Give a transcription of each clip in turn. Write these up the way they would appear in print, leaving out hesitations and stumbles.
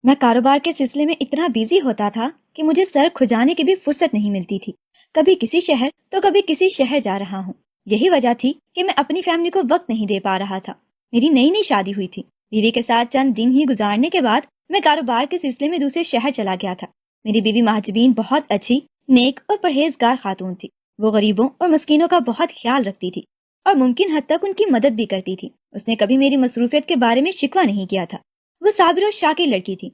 میں کاروبار کے سلسلے میں اتنا بیزی ہوتا تھا کہ مجھے سر کھجانے کی بھی فرصت نہیں ملتی تھی. کبھی کسی شہر تو کبھی کسی شہر جا رہا ہوں. یہی وجہ تھی کہ میں اپنی فیملی کو وقت نہیں دے پا رہا تھا. میری نئی نئی شادی ہوئی تھی. بیوی کے ساتھ چند دن ہی گزارنے کے بعد میں کاروبار کے سلسلے میں دوسرے شہر چلا گیا تھا. میری بیوی مہاجبین بہت اچھی، نیک اور پرہیزگار خاتون تھی. وہ غریبوں اور مسکینوں کا بہت خیال رکھتی تھی اور ممکن حد تک ان کی مدد بھی کرتی تھی. اس نے کبھی میری مصروفیت کے بارے میں شکوہ نہیں کیا تھا. وہ صابر اور شاکر لڑکی تھی.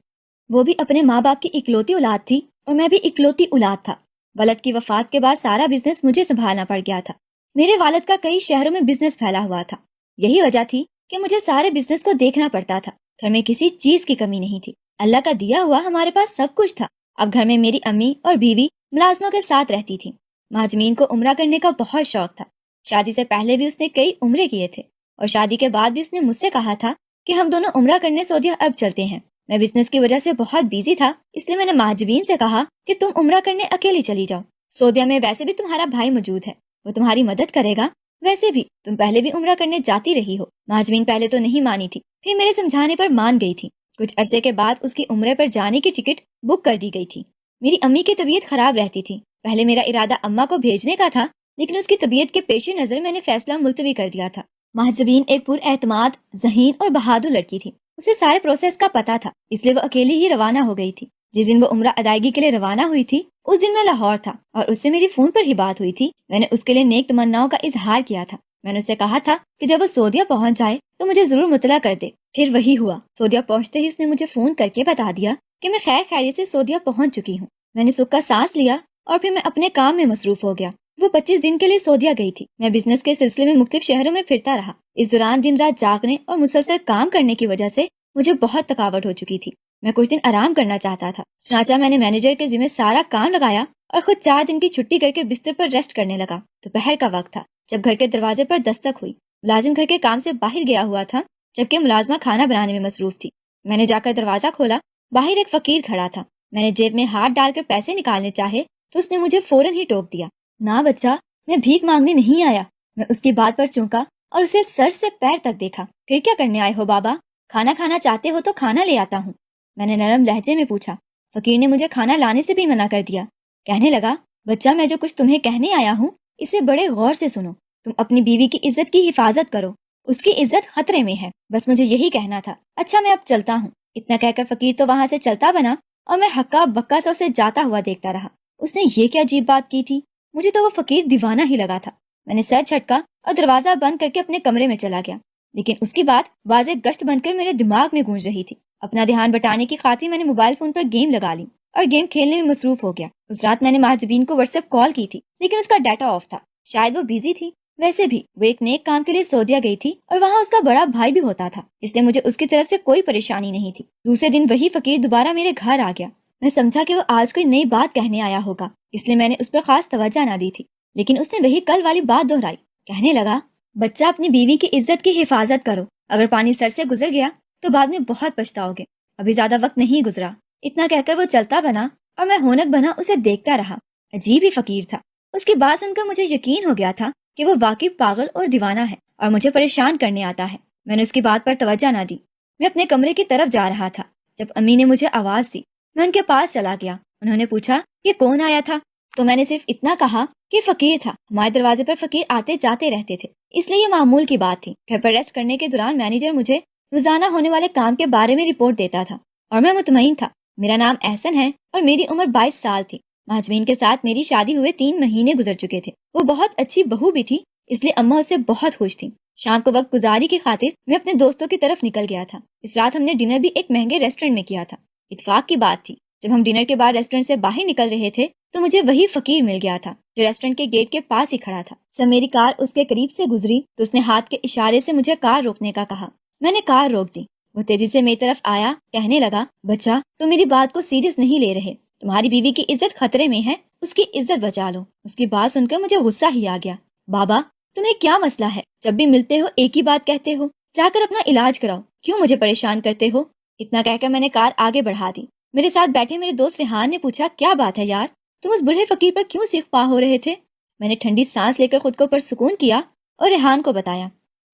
وہ بھی اپنے ماں باپ کی اکلوتی اولاد تھی اور میں بھی اکلوتی اولاد تھا. والد کی وفات کے بعد سارا بزنس مجھے سنبھالنا پڑ گیا تھا. میرے والد کا کئی شہروں میں بزنس پھیلا ہوا تھا. یہی وجہ تھی کہ مجھے سارے بزنس کو دیکھنا پڑتا تھا. گھر میں کسی چیز کی کمی نہیں تھی. اللہ کا دیا ہوا ہمارے پاس سب کچھ تھا. اب گھر میں میری امی اور بیوی ملازموں کے ساتھ رہتی تھیں. مہاجمین کو عمرہ کرنے کا بہت شوق تھا. شادی سے پہلے بھی اس نے کئی عمرے کیے تھے اور شادی کے بعد بھی اس نے مجھ سے کہا تھا کہ ہم دونوں عمرہ کرنے سعودیہ اب چلتے ہیں. میں بزنس کی وجہ سے بہت بیزی تھا، اس لیے میں نے مہاجبین سے کہا کہ تم عمرہ کرنے اکیلی چلی جاؤ. سعودیہ میں ویسے بھی تمہارا بھائی موجود ہے، وہ تمہاری مدد کرے گا. ویسے بھی تم پہلے بھی عمرہ کرنے جاتی رہی ہو. مہاجبین پہلے تو نہیں مانی تھی، پھر میرے سمجھانے پر مان گئی تھی. کچھ عرصے کے بعد اس کی عمرے پر جانے کی ٹکٹ بک کر دی گئی تھی. میری امی کی طبیعت خراب رہتی تھی. پہلے میرا ارادہ اماں کو بھیجنے کا تھا، لیکن اس کی طبیعت کے پیش نظر میں نے فیصلہ ملتوی کر دیا تھا. مہاجبین ایک پر اعتماد، ذہین اور بہادر لڑکی تھی. اسے سارے پروسیس کا پتا تھا، اس لیے وہ اکیلی ہی روانہ ہو گئی تھی. جس دن وہ عمرہ ادائیگی کے لیے روانہ ہوئی تھی اس دن میں لاہور تھا اور اس سے میری فون پر ہی بات ہوئی تھی. میں نے اس کے لیے نیک تمناؤں کا اظہار کیا تھا. میں نے اسے کہا تھا کہ جب وہ سعودیہ پہنچ جائے تو مجھے ضرور مطلع کر دے. پھر وہی ہوا. سعودیہ پہنچتے ہی اس نے مجھے فون کر کے بتا دیا کہ میں خیر خیریت سے سعودیہ پہنچ چکی ہوں. میں نے سکھ کا سانس لیا اور پھر میں اپنے کام میں مصروف ہو گیا. وہ 25 دن کے لیے سعودیہ گئی تھی. میں بزنس کے سلسلے میں مختلف شہروں میں پھرتا رہا. اس دوران دن رات جاگنے اور مسلسل کام کرنے کی وجہ سے مجھے بہت تھکاوٹ ہو چکی تھی. میں کچھ دن آرام کرنا چاہتا تھا. چنانچہ میں نے مینیجر کے ذمہ سارا کام لگایا اور خود 4 دن کی چھٹی کر کے بستر پر ریسٹ کرنے لگا. دوپہر کا وقت تھا جب گھر کے دروازے پر دستک ہوئی. ملازم گھر کے کام سے باہر گیا ہوا تھا جبکہ ملازمہ کھانا بنانے میں مصروف تھی. میں نے جا کر دروازہ کھولا. باہر ایک فقیر کھڑا تھا. میں نے جیب میں ہاتھ ڈال کر پیسے نکالنے چاہے تو اس نے مجھے فوراً ہی ٹوک دیا. نہ بچہ، میں بھیک مانگنے نہیں آیا. میں اس کی بات پر چونکا اور اسے سر سے پیر تک دیکھا. پھر کیا کرنے آئے ہو بابا؟ کھانا کھانا چاہتے ہو تو کھانا لے آتا ہوں، میں نے نرم لہجے میں پوچھا. فقیر نے مجھے کھانا لانے سے بھی منع کر دیا. کہنے لگا، بچہ میں جو کچھ تمہیں کہنے آیا ہوں اسے بڑے غور سے سنو. تم اپنی بیوی کی عزت کی حفاظت کرو، اس کی عزت خطرے میں ہے. بس مجھے یہی کہنا تھا. اچھا میں اب چلتا ہوں. اتنا کہہ کر فقیر تو وہاں سے چلتا بنا اور میں ہکا بکا سے اسے جاتا ہوا دیکھتا رہا. اس نے یہ کیا عجیب بات کی تھی؟ مجھے تو وہ فقیر دیوانہ ہی لگا تھا. میں نے سر جھٹکا اور دروازہ بند کر کے اپنے کمرے میں چلا گیا. لیکن اس کی بات واضح گشت بن کر میرے دماغ میں گونج رہی تھی. اپنا دھیان بٹانے کی خاطر میں نے موبائل فون پر گیم لگا لی اور گیم کھیلنے میں مصروف ہو گیا. اس رات میں نے مہاجبین کو واٹس ایپ کال کی تھی لیکن اس کا ڈیٹا آف تھا. شاید وہ بیزی تھی. ویسے بھی وہ ایک نیک کام کے لیے سعودیہ گئی تھی اور وہاں اس کا بڑا بھائی بھی ہوتا تھا، اس لیے مجھے اس کی طرف سے کوئی پریشانی نہیں تھی. دوسرے دن وہی فقیر دوبارہ میرے گھر آ گیا. میں سمجھا کہ وہ آج کوئی نئی بات کہنے آیا ہوگا، اس لیے میں نے اس پر خاص توجہ نہ دی تھی. لیکن اس نے وہی کل والی بات دہرائی. کہنے لگا، بچہ اپنی بیوی کی عزت کی حفاظت کرو. اگر پانی سر سے گزر گیا تو بعد میں بہت پچھتاؤ گے. ابھی زیادہ وقت نہیں گزرا. اتنا کہہ کر وہ چلتا بنا اور میں ہونک بنا اسے دیکھتا رہا. عجیب ہی فقیر تھا. اس کی بات سن کر مجھے یقین ہو گیا تھا کہ وہ واقعی پاگل اور دیوانہ ہے اور مجھے پریشان کرنے آتا ہے. میں نے اس کی بات پر توجہ نہ دی. میں اپنے کمرے کی طرف جا رہا تھا جب امی نے مجھے آواز دی. میں ان کے پاس چلا گیا. انہوں نے پوچھا کہ کون آیا تھا تو میں نے صرف اتنا کہا کہ فقیر تھا. ہمارے دروازے پر فقیر آتے جاتے رہتے تھے اس لیے یہ معمول کی بات تھی. گھر پر ریسٹ کرنے کے دوران مینیجر مجھے روزانہ ہونے والے کام کے بارے میں رپورٹ دیتا تھا اور میں مطمئن تھا. میرا نام احسن ہے اور میری عمر 22 سال تھی. مہاجمین کے ساتھ میری شادی ہوئے 3 مہینے گزر چکے تھے. وہ بہت اچھی بہو بھی تھی اس لیے اماں اس سے بہت خوش تھیں. شام کو وقت گزاری کی خاطر میں اپنے دوستوں کی طرف نکل گیا تھا. اس رات ہم نے ڈنر بھی ایک مہنگے ریسٹورینٹ میں کیا تھا. اتفاق کی بات تھی جب ہم ڈنر کے بعد ریسٹورینٹ سے باہر نکل رہے تھے تو مجھے وہی فقیر مل گیا تھا جو ریسٹورینٹ کے گیٹ کے پاس ہی کھڑا تھا. جب میری کار اس کے قریب سے گزری تو اس نے ہاتھ کے اشارے سے مجھے کار روکنے کا کہا. میں نے کار روک دی. وہ تیزی سے میری طرف آیا. کہنے لگا، بچہ تم میری بات کو سیریس نہیں لے رہے. تمہاری بیوی کی عزت خطرے میں ہے، اس کی عزت بچا لو. اس کی بات سن کر مجھے غصہ ہی آ گیا. بابا تمہیں کیا مسئلہ ہے؟ جب بھی ملتے ہو ایک ہی بات کہتے ہو. جا کر اپنا علاج کراؤ، کیوں مجھے پریشان کرتے ہو؟ اتنا کہہ کر میں نے کار آگے بڑھا دی. میرے ساتھ بیٹھے میرے دوست ریحان نے پوچھا، کیا بات ہے یار، تم اس بوڑھے فقیر پر کیوں سیخ پا ہو رہے تھے؟ میں نے ٹھنڈی سانس لے کر خود کو پرسکون کیا اور ریحان کو بتایا،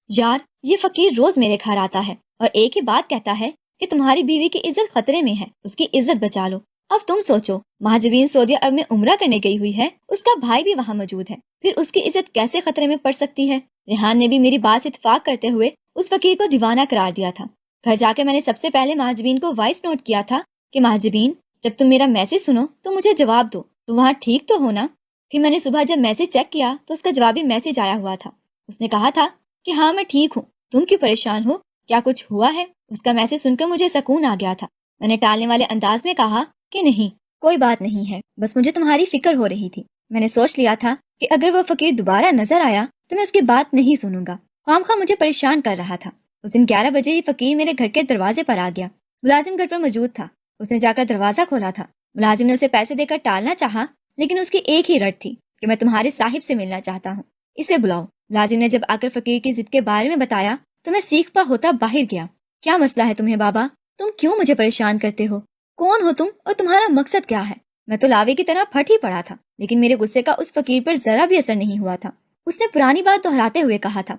یار یہ فقیر روز میرے گھر آتا ہے اور ایک ہی بات کہتا ہے کہ تمہاری بیوی کی عزت خطرے میں ہے، اس کی عزت بچا لو۔ اب تم سوچو، مہاجبین سعودیہ عرب میں عمرہ کرنے گئی ہوئی ہے، اس کا بھائی بھی وہاں موجود ہے، پھر اس کی عزت کیسے خطرے میں پڑ سکتی ہے؟ ریحان نے بھی میری بات سے اتفاق کرتے ہوئے اس فقیر کو دیوانہ قرار دیا تھا۔ گھر جا کے میں نے سب سے پہلے مہاجبین کو وائس نوٹ کیا تھا کہ مہاجبین، جب تم میرا میسج سنو تو مجھے جواب دو، تم وہاں ٹھیک تو ہو نا؟ پھر میں نے صبح جب میسج چیک کیا تو اس کا جوابی میسج آیا ہوا تھا۔ اس نے کہا تھا کہ ہاں میں ٹھیک ہوں، تم کیوں پریشان ہو، کیا کچھ ہوا ہے؟ اس کا میسج سن کر مجھے سکون آ گیا تھا۔ میں نے ٹالنے والے انداز میں کہا کہ نہیں، کوئی بات نہیں ہے، بس مجھے تمہاری فکر ہو رہی تھی۔ میں نے سوچ لیا تھا کہ اگر وہ فقیر دوبارہ نظر آیا تو میں اس کی بات نہیں سنوں گا، خواہ مجھے پریشان کر رہا تھا۔ اس دن 11 بجے یہ فقیر میرے گھر کے دروازے پر آ گیا۔ ملازم گھر پر موجود تھا۔ اس نے جا کر دروازہ کھولا تھا۔ ملازم نے اسے پیسے دے کر ٹالنا چاہا، لیکن اس کی ایک ہی رٹ تھی کہ میں تمہارے صاحب سے ملنا چاہتا ہوں، اسے بلاؤ۔ ملازم نے جب آ کر فقیر کی ضد کے بارے میں بتایا تو میں سیکھتا ہوتا باہر گیا۔ کیا مسئلہ ہے تمہیں بابا؟ تم کیوں مجھے پریشان کرتے ہو؟ کون ہو تم اور تمہارا مقصد کیا ہے؟ میں تو لاوے کی طرح پھٹ ہی پڑا تھا، لیکن میرے غصے کا اس فقیر پر ذرا بھی اثر نہیں ہوا تھا۔ اس نے پرانی بات دہراتے ہوئے کہا تھا،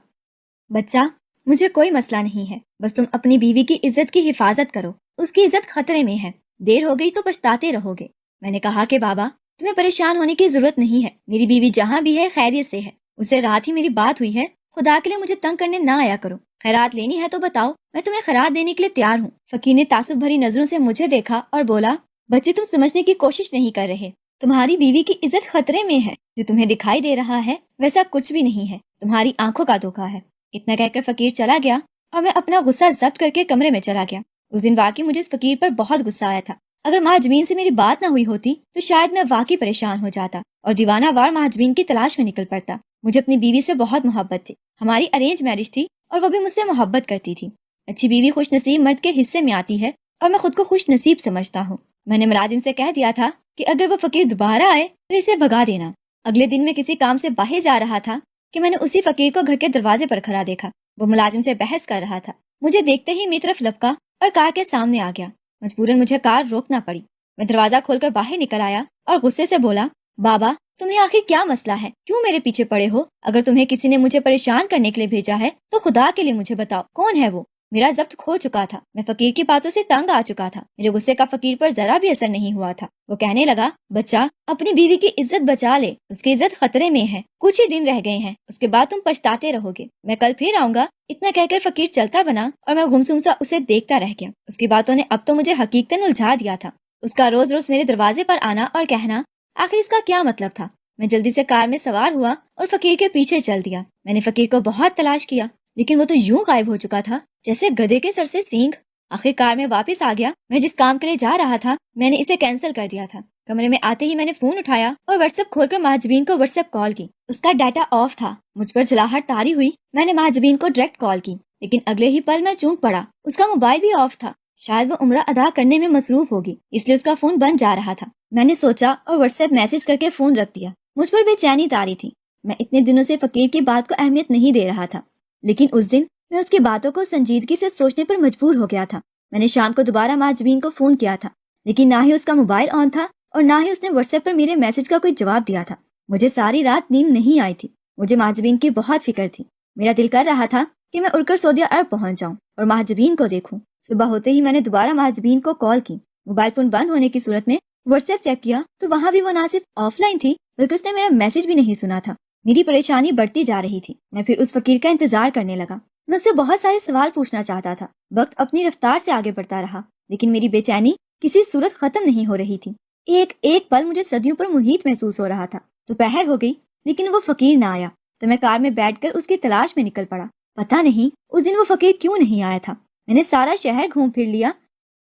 بچہ، مجھے کوئی مسئلہ نہیں ہے، بس تم اپنی بیوی کی عزت کی حفاظت کرو، اس کی عزت خطرے میں ہے، دیر ہو گئی تو پچھتاتے رہو گے۔ میں نے کہا کہ بابا، تمہیں پریشان ہونے کی ضرورت نہیں ہے، میری بیوی جہاں بھی ہے خیریت سے ہے، اس سے رات ہی میری بات ہوئی ہے، خدا کے لیے مجھے تنگ کرنے نہ آیا کرو، خیرات لینی ہے تو بتاؤ، میں تمہیں خیرات دینے کے لیے تیار ہوں۔ فقیر نے تعصب بھری نظروں سے مجھے دیکھا اور بولا، بچے تم سمجھنے کی کوشش نہیں کر رہے، تمہاری بیوی کی عزت خطرے میں ہے، جو تمہیں دکھائی دے رہا ہے ویسا کچھ بھی نہیں ہے، تمہاری آنکھوں کا دھوکا ہے۔ اتنا کہہ کر فقیر چلا گیا اور میں اپنا غصہ ضبط کر کے کمرے میں چلا گیا۔ اس دن واقعی مجھے اس فقیر پر بہت غصہ آیا تھا۔ اگر مہاجبین سے میری بات نہ ہوئی ہوتی تو شاید میں واقعی پریشان ہو جاتا اور دیوانہ وار مہاجبین کی تلاش میں نکل پڑتا۔ مجھے اپنی بیوی سے بہت محبت تھی، ہماری ارینج میرج تھی اور وہ بھی مجھ سے محبت کرتی تھی۔ اچھی بیوی خوش نصیب مرد کے حصے میں آتی ہے اور میں خود کو خوش نصیب سمجھتا ہوں۔ میں نے ملازم سے کہہ دیا تھا کہ اگر وہ فقیر دوبارہ آئے تو اسے بھگا دینا۔ اگلے دن میں کسی کام سے باہر جا رہا تھا کہ میں نے اسی فقیر کو گھر کے دروازے پر کھڑا دیکھا۔ وہ ملازم سے بحث کر رہا تھا، مجھے دیکھتے ہی میری طرف لپکا اور کار کے سامنے آ گیا۔ مجبوراً مجھے کار روکنا پڑی۔ میں دروازہ کھول کر باہر نکل آیا اور غصے سے بولا، بابا، تمہیں آخر کیا مسئلہ ہے؟ کیوں میرے پیچھے پڑے ہو؟ اگر تمہیں کسی نے مجھے پریشان کرنے کے لیے بھیجا ہے تو خدا کے لیے مجھے بتاؤ، کون ہے وہ؟ میرا ضبط کھو چکا تھا، میں فقیر کی باتوں سے تنگ آ چکا تھا۔ میرے غصے کا فقیر پر ذرا بھی اثر نہیں ہوا تھا۔ وہ کہنے لگا، بچہ، اپنی بیوی کی عزت بچا لے، اس کی عزت خطرے میں ہے، کچھ ہی دن رہ گئے ہیں، اس کے بعد تم پچھتاتے رہو گے، میں کل پھر آؤں گا۔ اتنا کہہ کر فقیر چلتا بنا اور میں گمسم سا اسے دیکھتا رہ گیا۔ اس کی باتوں نے اب تو مجھے حقیقتاً الجھا دیا تھا۔ اس کا روز روز میرے دروازے پر آنا اور کہنا، آخر اس کا کیا مطلب تھا؟ میں جلدی سے کار میں سوار ہوا اور فقیر کے پیچھے چل دیا۔ میں نے فقیر کو بہت تلاش کیا، لیکن وہ تو یوں غائب ہو چکا تھا جیسے گدھے کے سر سے سینگ۔ آخر کار میں واپس آ گیا۔ میں جس کام کے لیے جا رہا تھا میں نے اسے کینسل کر دیا تھا۔ کمرے میں آتے ہی میں نے فون اٹھایا اور واٹس ایپ کھول کر مہاجبین کو واٹس ایپ کال کی۔ اس کا ڈاٹا آف تھا۔ مجھ پر جھلاہٹ طاری ہوئی۔ میں نے مہاجبین کو ڈائریکٹ کال کی، لیکن اگلے ہی پل میں چونک پڑا، اس کا موبائل بھی آف تھا۔ شاید وہ عمرہ ادا کرنے میں مصروف ہوگی، اس لیے اس کا فون بند جا رہا تھا۔ میں نے سوچا اور واٹس ایپ میسج کر کے فون رکھ دیا۔ مجھ پر بے چینی طاری تھی۔ میں اتنے دنوں سے فقیر کی بات کو اہمیت نہیں دے رہا تھا، لیکن اس دن میں اس کی باتوں کو سنجیدگی سے سوچنے پر مجبور ہو گیا تھا۔ میں نے شام کو دوبارہ مہاجبین کو فون کیا تھا، لیکن نہ ہی اس کا موبائل آن تھا اور نہ ہی اس نے واٹس ایپ پر میرے میسج کا کوئی جواب دیا تھا۔ مجھے ساری رات نیند نہیں آئی تھی۔ مجھے مہاجبین کی بہت فکر تھی۔ میرا دل کر رہا تھا کہ میں اڑ کر سعودیہ عرب پہنچ جاؤں اور مہاجبین کو دیکھوں۔ صبح ہوتے ہی میں نے دوبارہ مہاجبین کو کال کی۔ موبائل فون بند ہونے کی صورت میں واٹس ایپ چیک کیا تو وہاں بھی وہ نہ صرف آف لائن تھی بلکہ اس نے میرا میسج بھی نہیں سنا تھا۔ میری پریشانی بڑھتی جا رہی تھی۔ میں پھر اس فقیر کا انتظار کرنے لگا۔ میں اس سے بہت سارے سوال پوچھنا چاہتا تھا۔ وقت اپنی رفتار سے آگے بڑھتا رہا، لیکن میری بے چینی کسی صورت ختم نہیں ہو رہی تھی۔ ایک ایک پل مجھے صدیوں پر محیط محسوس ہو رہا تھا۔ دوپہر ہو گئی لیکن وہ فقیر نہ آیا، تو میں کار میں بیٹھ کر اس کی تلاش میں نکل پڑا۔ پتہ نہیں اس دن وہ فقیر کیوں نہیں آیا تھا۔ میں نے سارا شہر گھوم پھر لیا،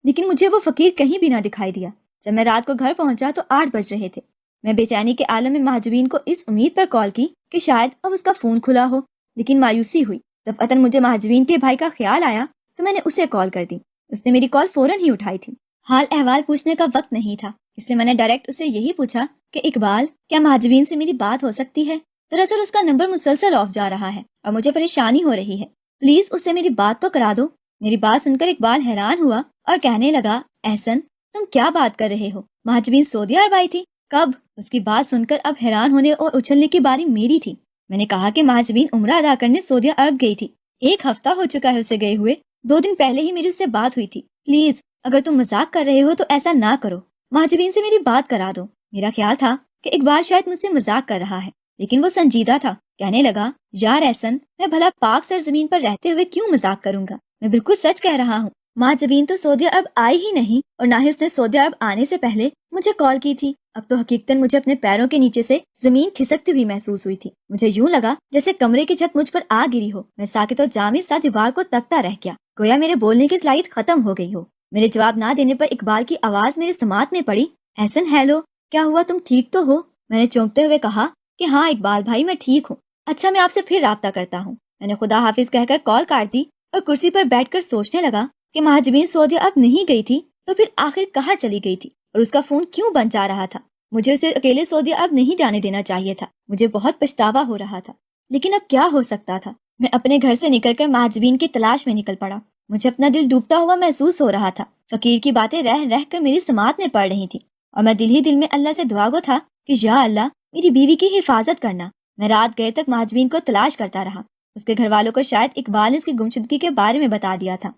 لیکن مجھے وہ فقیر کہیں بھی نہ دکھائی دیا۔ جب میں رات کو گھر پہنچا تو 8 بج رہے تھے۔ میں بے چینی کے عالم میں مہاجبین کو اس امید پر کال کی کہ شاید اب اس کا فون کھلا ہو، لیکن مایوسی ہوئی۔ دفعتاً مجھے مہاجبین کے بھائی کا خیال آیا تو میں نے اسے کال کر دی۔ اس نے میری کال فوراً ہی اٹھائی تھی۔ حال احوال پوچھنے کا وقت نہیں تھا، اس لیے میں نے ڈائریکٹ اسے یہی پوچھا کہ اقبال، کیا مہاجبین سے میری بات ہو سکتی ہے؟ دراصل اس کا نمبر مسلسل آف جا رہا ہے اور مجھے پریشانی ہو رہی ہے، پلیز اس سے میری بات تو کرا دو۔ میری بات سن کر اقبال حیران ہوا اور کہنے لگا، احسن، تم کیا بات کر رہے ہو؟ مہاجبین سعودیہ عرب آئی تھی؟ کب؟ اس کی بات سن کر اب حیران ہونے اور اچھلنے کی باری میری تھی۔ میں نے کہا کہ مہاجبین عمرہ ادا کرنے سعودیہ عرب گئی تھی۔ 1 ہفتہ ہو چکا ہے اسے گئے ہوئے، 2 دن پہلے ہی میری اس سے بات ہوئی تھی، پلیز اگر تم مذاق کر رہے ہو تو ایسا نہ کرو، مہاجبین سے میری بات کرا دو۔ میرا خیال تھا کہ اقبال شاید مجھ سے مذاق کر رہا ہے، لیکن وہ سنجیدہ تھا۔ کہنے لگا، یار احسن، میں بھلا پاک سرزمین پر رہتے ہوئے کیوں مذاق کروں گا، میں بالکل سچ کہہ رہا ہوں۔ مہاجبین تو سعودی عرب آئی ہی نہیں، اور نہ ہی اس نے سعودی عرب آنے سے پہلے مجھے کال کی تھی۔ اب تو حقیقتاً مجھے اپنے پیروں کے نیچے سے زمین کھسکتی ہوئی محسوس ہوئی تھی۔ مجھے یوں لگا جیسے کمرے کی چھت مجھ پر آ گری ہو۔ میں ساکت و جامد سا دیوار کو تکتا رہ گیا، گویا میرے بولنے کی صلاحیت ختم ہو گئی ہو۔ میرے جواب نہ دینے پر اقبال کی آواز میرے سماعت میں پڑی، احسن ہیلو، کیا ہوا، تم ٹھیک تو ہو؟ میں نے چونکتے ہوئے کہا کہ ہاں اقبال بھائی، میں ٹھیک ہوں۔ اچھا، میں آپ سے پھر رابطہ کرتا ہوں۔ میں نے خدا حافظ کہہ کر کال کاٹ دی اور کرسی پر بیٹھ کر سوچنے لگا کہ مہاجبین سعودی عرب نہیں گئی تھی تو پھر آخر کہاں چلی گئی تھی، اور اس کا فون کیوں بند جا رہا تھا۔ مجھے اسے اکیلے سعودی عرب نہیں جانے دینا چاہیے تھا۔ مجھے بہت پچھتاوا ہو رہا تھا، لیکن اب کیا ہو سکتا تھا۔ میں اپنے گھر سے نکل کر مہاجبین کی تلاش میں نکل پڑا۔ مجھے اپنا دل ڈوبتا ہوا محسوس ہو رہا تھا۔ فقیر کی باتیں رہ رہ کر میری سماعت میں پڑ رہی تھی، اور میں دل ہی دل میں اللہ سے دعا گو تھا کہ یا اللہ میری بیوی کی حفاظت کرنا۔ میں رات گئے تک مہاجبین کو تلاش کرتا رہا۔ اس کے گھر والوں کو شاید اقبال نے اس کی گمشدگی کے بارے میں بتا دیا تھا،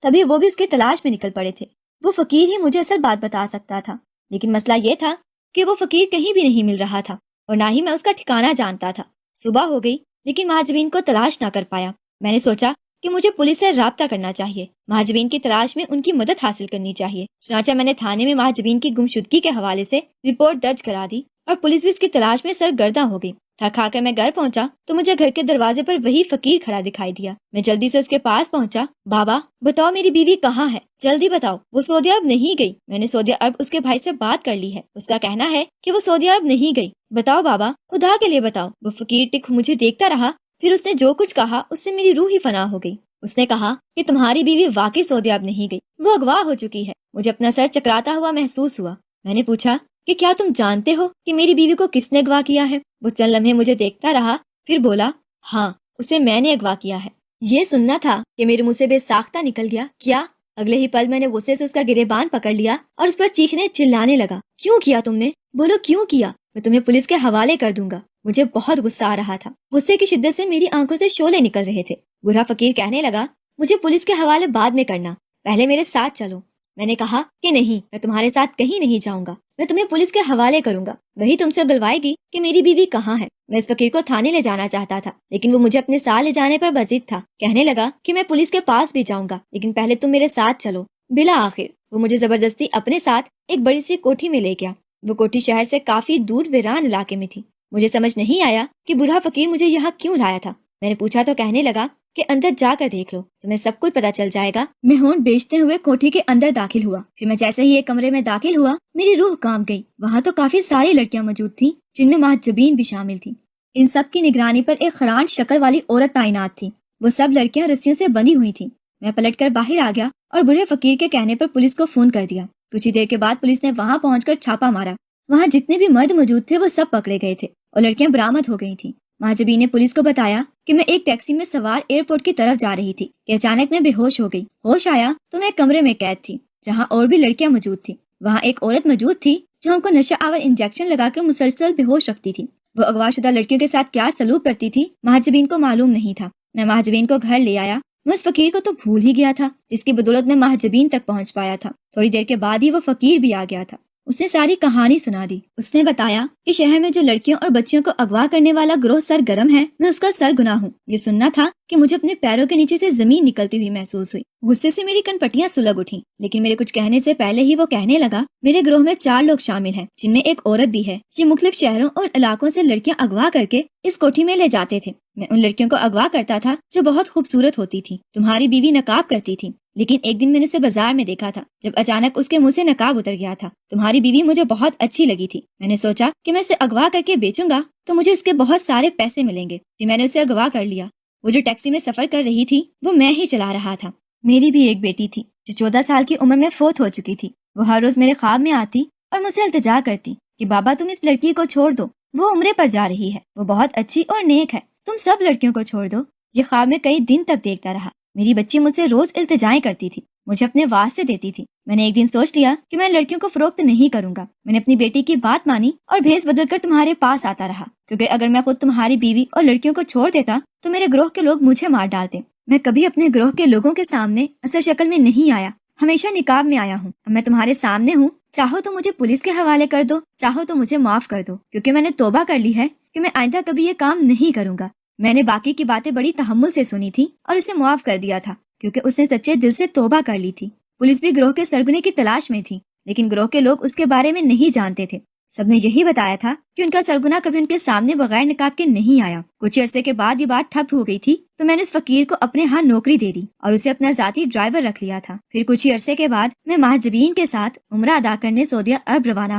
تبھی وہ بھی اس کی تلاش میں نکل پڑے تھے۔ وہ فقیر ہی مجھے اصل بات بتا سکتا تھا، لیکن مسئلہ یہ تھا کہ وہ فقیر کہیں بھی نہیں مل رہا تھا، اور نہ ہی میں اس کا ٹھکانہ جانتا تھا۔ صبح ہو گئی لیکن مہاجبین کو تلاش نہ کر پایا۔ میں نے سوچا کہ مجھے پولیس سے رابطہ کرنا چاہیے، مہاجبین کی تلاش میں ان کی مدد حاصل کرنی چاہیے۔ چنانچہ میں نے تھانے میں مہاجبین کی گمشدگی کے حوالے سے رپورٹ درج کرا دی، اور پولیس بھی اس کی تلاش میں سرگرداں ہو گئی۔ تھک کھا کر میں گھر پہنچا تو مجھے گھر کے دروازے پر وہی فقیر کھڑا دکھائی دیا۔ میں جلدی سے اس کے پاس پہنچا۔ بابا بتاؤ میری بیوی کہاں ہے، جلدی بتاؤ، وہ سعودی عرب نہیں گئی۔ میں نے سعودی عرب اس کے بھائی سے بات کر لی ہے، اس کا کہنا ہے کہ وہ سعودی عرب نہیں گئی۔ بتاؤ بابا، خدا کے لیے بتاؤ۔ وہ فقیر ٹک مجھے دیکھتا رہا، پھر اس نے جو کچھ کہا اس سے میری روح ہی فنا ہو گئی۔ اس نے کہا کہ تمہاری بیوی واقعی سعودی عرب نہیں گئی، وہ اغوا ہو چکی ہے۔ مجھے اپنا سر چکراتا ہوا محسوس ہوا۔ میں نے پوچھا کہ کیا تم جانتے ہو کہ میری بیوی کو کس نے اغوا کیا ہے؟ وہ چند لمحے مجھے دیکھتا رہا، پھر بولا، ہاں اسے میں نے اغوا کیا ہے۔ یہ سننا تھا کہ میرے منہ سے بے ساختہ نکل گیا۔ کیا؟ اگلے ہی پل میں نے غصے سے اس کا گریبان پکڑ لیا اور اس پر چیخنے چلانے لگا، کیوں کیا تم نے؟ بولو کیوں کیا؟ میں تمہیں پولیس کے حوالے کر دوں گا۔ مجھے بہت غصہ آ رہا تھا، غصے کی شدت سے میری آنکھوں سے شعلے نکل رہے تھے۔ بوڑھا فقیر کہنے لگا، مجھے پولیس کے حوالے بعد میں کرنا، پہلے میرے ساتھ چلو۔ میں نے کہا کہ نہیں، میں تمہارے ساتھ کہیں نہیں جاؤں گا، میں تمہیں پولیس کے حوالے کروں گا، وہی تم سے اگلوائے گی کہ میری بیوی کہاں ہے۔ میں اس فقیر کو تھانے لے جانا چاہتا تھا، لیکن وہ مجھے اپنے ساتھ لے جانے پر بضد تھا۔ کہنے لگا کہ میں پولیس کے پاس بھی جاؤں گا، لیکن پہلے تم میرے ساتھ چلو۔ بالآخر وہ مجھے زبردستی اپنے ساتھ ایک بڑی سی کوٹھی میں لے گیا۔ وہ کوٹھی شہر سے کافی دور ویران علاقے میں تھی۔ مجھے سمجھ نہیں آیا کہ بوڑھا فقیر مجھے یہاں کیوں لایا تھا۔ میں نے پوچھا تو کہنے لگا کہ اندر جا کر دیکھ لو، تمہیں سب کچھ پتا چل جائے گا۔ میں ہونٹ بیچتے ہوئے کوٹھی کے اندر داخل ہوا۔ پھر میں جیسے ہی ایک کمرے میں داخل ہوا، میری روح کانپ گئی۔ وہاں تو کافی ساری لڑکیاں موجود تھیں، جن میں مہاجبین بھی شامل تھیں۔ ان سب کی نگرانی پر ایک خران شکل والی عورت تعینات تھی۔ وہ سب لڑکیاں رسیوں سے بندھی ہوئی تھیں۔ میں پلٹ کر باہر آ گیا اور بوڑھے فقیر کے کہنے پر پولیس کو فون کر دیا۔ کچھ ہی دیر کے بعد پولیس نے وہاں پہنچ کر چھاپا مارا۔ وہاں جتنے بھی مرد موجود تھے وہ سب پکڑے گئے تھے اور لڑکیاں برآمد ہو گئی تھیں۔ مہاجبین نے پولیس کو بتایا کہ میں ایک ٹیکسی میں سوار ایئرپورٹ کی طرف جا رہی تھی کہ اچانک میں بے ہوش ہو گئی۔ ہوش آیا تو میں ایک کمرے میں قید تھی جہاں اور بھی لڑکیاں موجود تھیں۔ وہاں ایک عورت موجود تھی جو ہم کو نشہ آور انجیکشن لگا کر مسلسل بے ہوش رکھتی تھی۔ وہ اغوا شدہ لڑکیوں کے ساتھ کیا سلوک کرتی تھی مہاجبین کو معلوم نہیں تھا۔ میں مہاجبین کو گھر لے آیا۔ میں اس فقیر کو تو بھول ہی گیا تھا جس کی بدولت میں مہاجبین تک پہنچ پایا تھا۔ تھوڑی دیر کے بعد ہی وہ فقیر بھی آ گیا تھا۔ اس نے ساری کہانی سنا دی۔ اس نے بتایا کہ شہر میں جو لڑکیوں اور بچیوں کو اغوا کرنے والا گروہ سرگرم ہے، میں اس کا سرگناہ ہوں۔ یہ سننا تھا کہ مجھے اپنے پیروں کے نیچے سے زمین نکلتی ہوئی محسوس ہوئی۔ غصے سے میری کنپٹیاں سلگ اٹھیں، لیکن میرے کچھ کہنے سے پہلے ہی وہ کہنے لگا، میرے گروہ میں 4 لوگ شامل ہیں، جن میں ایک عورت بھی ہے۔ یہ مختلف شہروں اور علاقوں سے لڑکیاں اغوا کر کے اس کوٹھی میں لے جاتے تھے۔ میں ان لڑکیوں کو اغوا کرتا تھا جو بہت خوبصورت ہوتی تھی۔ تمہاری بیوی نقاب کرتی تھی، لیکن ایک دن میں نے اسے بازار میں دیکھا تھا جب اچانک اس کے منہ سے نقاب اتر گیا تھا۔ تمہاری بیوی مجھے بہت اچھی لگی تھی۔ میں نے سوچا کہ میں اسے اغوا کر کے بیچوں گا تو مجھے اس کے بہت سارے پیسے ملیں گے۔ پھر میں نے اسے اغوا کر لیا۔ وہ جو ٹیکسی میں سفر کر رہی تھی وہ میں ہی چلا رہا تھا۔ میری بھی ایک بیٹی تھی جو 14 سال کی عمر میں فوت ہو چکی تھی۔ وہ ہر روز میرے خواب میں آتی اور مجھ سے التجا کرتی کہ بابا تم اس لڑکی کو چھوڑ دو، وہ عمرے پر جا رہی ہے، وہ بہت اچھی اور نیک ہے، تم سب لڑکیوں کو چھوڑ دو۔ یہ خواب میں کئی دن تک دیکھتا رہا۔ میری بچی مجھ سے روز التجائیں کرتی تھی، مجھے اپنے واسطے دیتی تھی۔ میں نے ایک دن سوچ لیا کہ میں لڑکیوں کو فروخت نہیں کروں گا۔ میں نے اپنی بیٹی کی بات مانی اور بھیس بدل کر تمہارے پاس آتا رہا، کیونکہ اگر میں خود تمہاری بیوی اور لڑکیوں کو چھوڑ دیتا تو میرے گروہ کے لوگ مجھے مار ڈالتے۔ میں کبھی اپنے گروہ کے لوگوں کے سامنے اصل شکل میں نہیں آیا، ہمیشہ نقاب میں آیا ہوں، اب میں تمہارے سامنے ہوں، چاہو تو مجھے پولیس کے حوالے کر دو، چاہو تو مجھے معاف کر دو، کیونکہ میں نے توبہ کر لی ہے کہ میں آئندہ کبھی یہ کام نہیں کروں گا۔ میں نے باقی کی باتیں بڑی تحمل سے سنی تھی اور اسے معاف کر دیا تھا، کیونکہ اس نے سچے دل سے توبہ کر لی تھی۔ پولیس بھی گروہ کے سرغنے کی تلاش میں تھی، لیکن گروہ کے لوگ اس کے بارے میں نہیں جانتے تھے۔ سب نے یہی بتایا تھا کہ ان کا سرغنہ کبھی ان کے سامنے بغیر نقاب کے نہیں آیا۔ کچھ عرصے کے بعد یہ بات ٹھپ ہو گئی تھی تو میں نے اس فقیر کو اپنے ہاں نوکری دے دی اور اسے اپنا ذاتی ڈرائیور رکھ لیا تھا۔ پھر کچھ ہی عرصے کے بعد میں مہاجبین کے ساتھ عمرہ ادا کرنے سعودیہ عرب روانہ